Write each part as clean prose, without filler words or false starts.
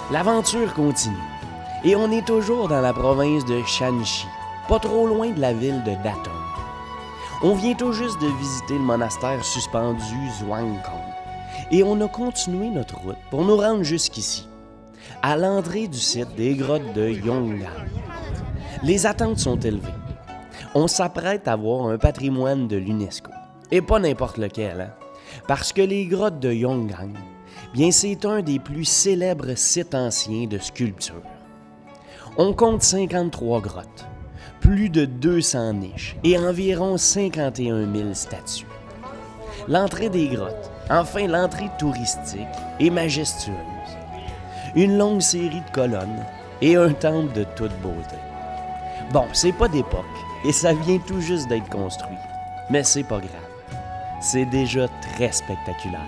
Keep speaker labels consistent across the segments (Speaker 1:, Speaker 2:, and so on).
Speaker 1: L'aventure continue. Et on est toujours dans la province de Shanxi, pas trop loin de la ville de Datong. On vient tout juste de visiter le monastère suspendu Zhuangkong. Et on a continué notre route pour nous rendre jusqu'ici, à l'entrée du site des grottes de Yonggang. Les attentes sont élevées. On s'apprête à voir un patrimoine de l'UNESCO. Et pas n'importe lequel, hein? Parce que les grottes de Yonggang, bien c'est un des plus célèbres sites anciens de sculpture. On compte 53 grottes, plus de 200 niches et environ 51 000 statues. L'entrée des grottes, enfin l'entrée touristique, est majestueuse. Une longue série de colonnes et un temple de toute beauté. Bon, c'est pas d'époque et ça vient tout juste d'être construit, mais c'est pas grave. C'est déjà très spectaculaire.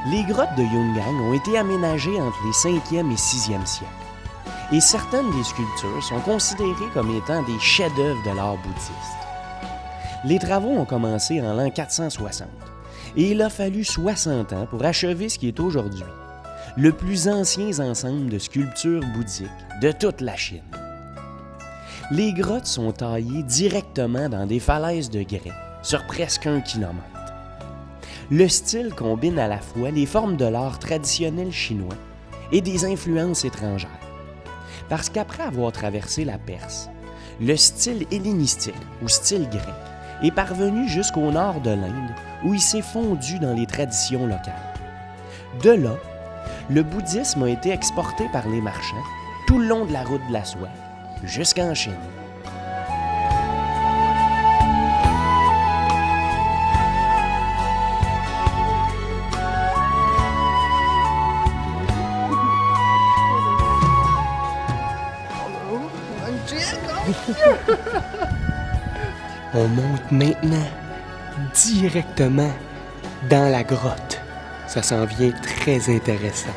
Speaker 1: Les grottes de Yonggang ont été aménagées entre les 5e et 6e siècles. Et certaines des sculptures sont considérées comme étant des chefs-d'œuvre de l'art bouddhiste. Les travaux ont commencé en l'an 460 et il a fallu 60 ans pour achever ce qui est aujourd'hui le plus ancien ensemble de sculptures bouddhiques de toute la Chine. Les grottes sont taillées directement dans des falaises de grès sur presque 1 kilomètre. Le style combine à la fois les formes de l'art traditionnel chinois et des influences étrangères. Parce qu'après avoir traversé la Perse, le style hellénistique ou style grec est parvenu jusqu'au nord de l'Inde où il s'est fondu dans les traditions locales. De là, le bouddhisme a été exporté par les marchands tout le long de la route de la soie jusqu'en Chine.
Speaker 2: On monte maintenant directement dans la grotte. Ça s'en vient très intéressant.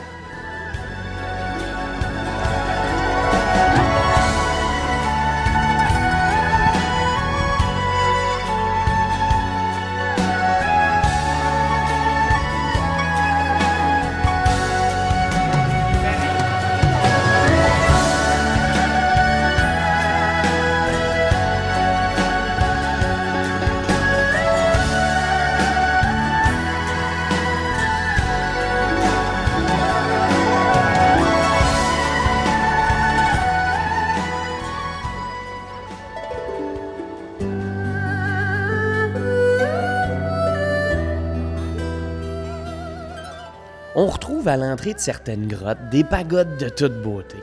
Speaker 1: On retrouve à l'entrée de certaines grottes des pagodes de toute beauté,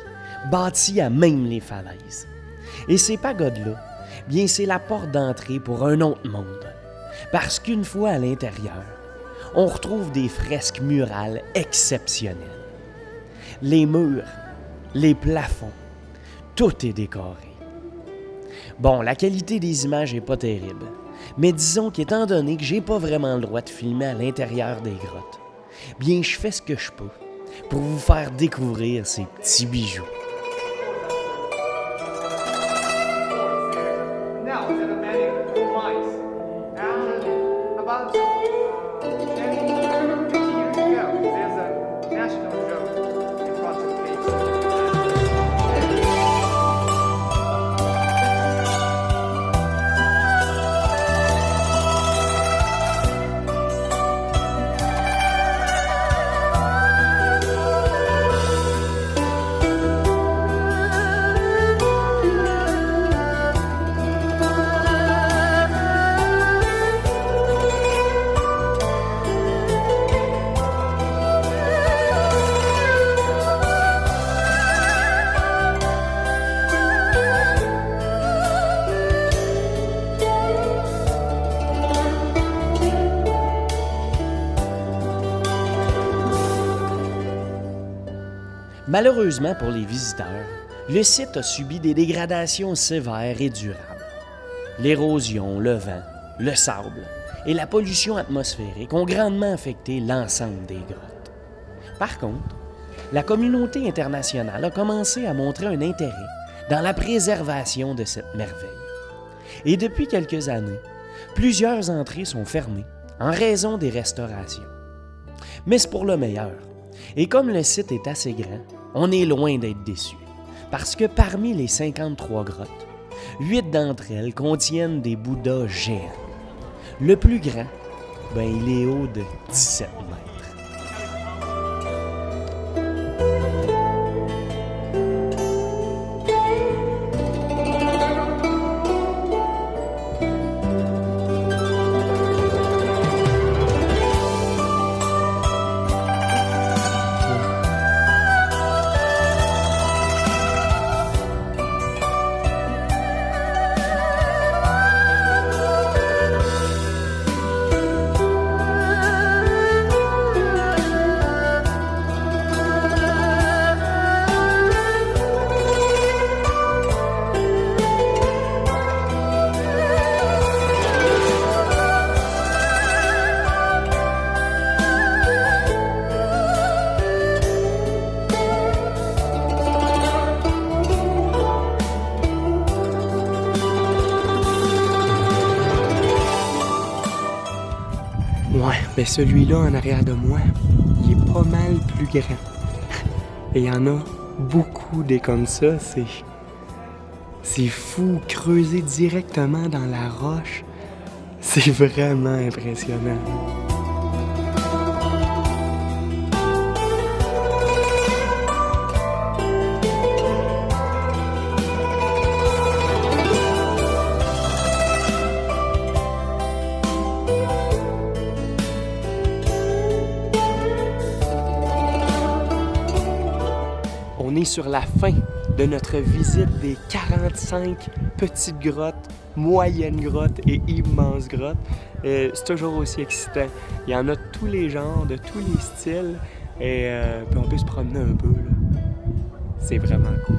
Speaker 1: bâties à même les falaises. Et ces pagodes-là, bien c'est la porte d'entrée pour un autre monde. Parce qu'une fois à l'intérieur, on retrouve des fresques murales exceptionnelles. Les murs, les plafonds, tout est décoré. Bon, la qualité des images est pas terrible, mais disons qu'étant donné que j'ai pas vraiment le droit de filmer à l'intérieur des grottes, bien je fais ce que je peux pour vous faire découvrir ces petits bijoux. Malheureusement pour les visiteurs, le site a subi des dégradations sévères et durables. L'érosion, le vent, le sable et la pollution atmosphérique ont grandement affecté l'ensemble des grottes. Par contre, la communauté internationale a commencé à montrer un intérêt dans la préservation de cette merveille. Et depuis quelques années, plusieurs entrées sont fermées en raison des restaurations. Mais c'est pour le meilleur. Et comme le site est assez grand, on est loin d'être déçus. Parce que parmi les 53 grottes, 8 d'entre elles contiennent des Bouddhas géants. Le plus grand, il est haut de 17 mètres.
Speaker 2: Ouais, mais celui-là en arrière de moi, il est pas mal plus grand. Et il y en a beaucoup des comme ça, c'est fou, creuser directement dans la roche, c'est vraiment impressionnant. On est sur la fin de notre visite des 45 petites grottes, moyennes grottes et immenses grottes. C'est toujours aussi excitant. Il y en a de tous les genres, de tous les styles. Et puis on peut se promener un peu, là. C'est vraiment cool.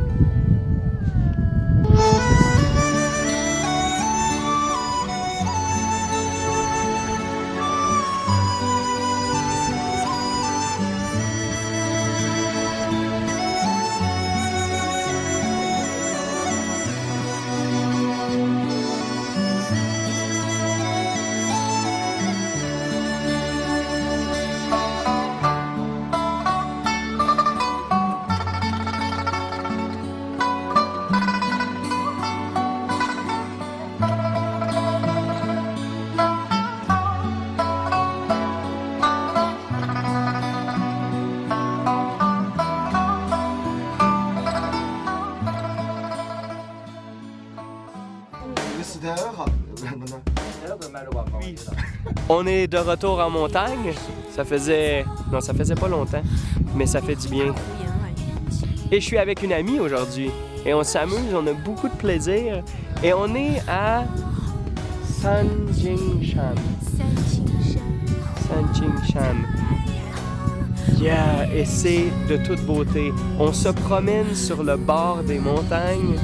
Speaker 2: On est de retour en montagne. Ça faisait pas longtemps, mais ça fait du bien. Et je suis avec une amie aujourd'hui. Et on s'amuse, on a beaucoup de plaisir. Et on est à Sanjingshan. Yeah, et c'est de toute beauté. On se promène sur le bord des montagnes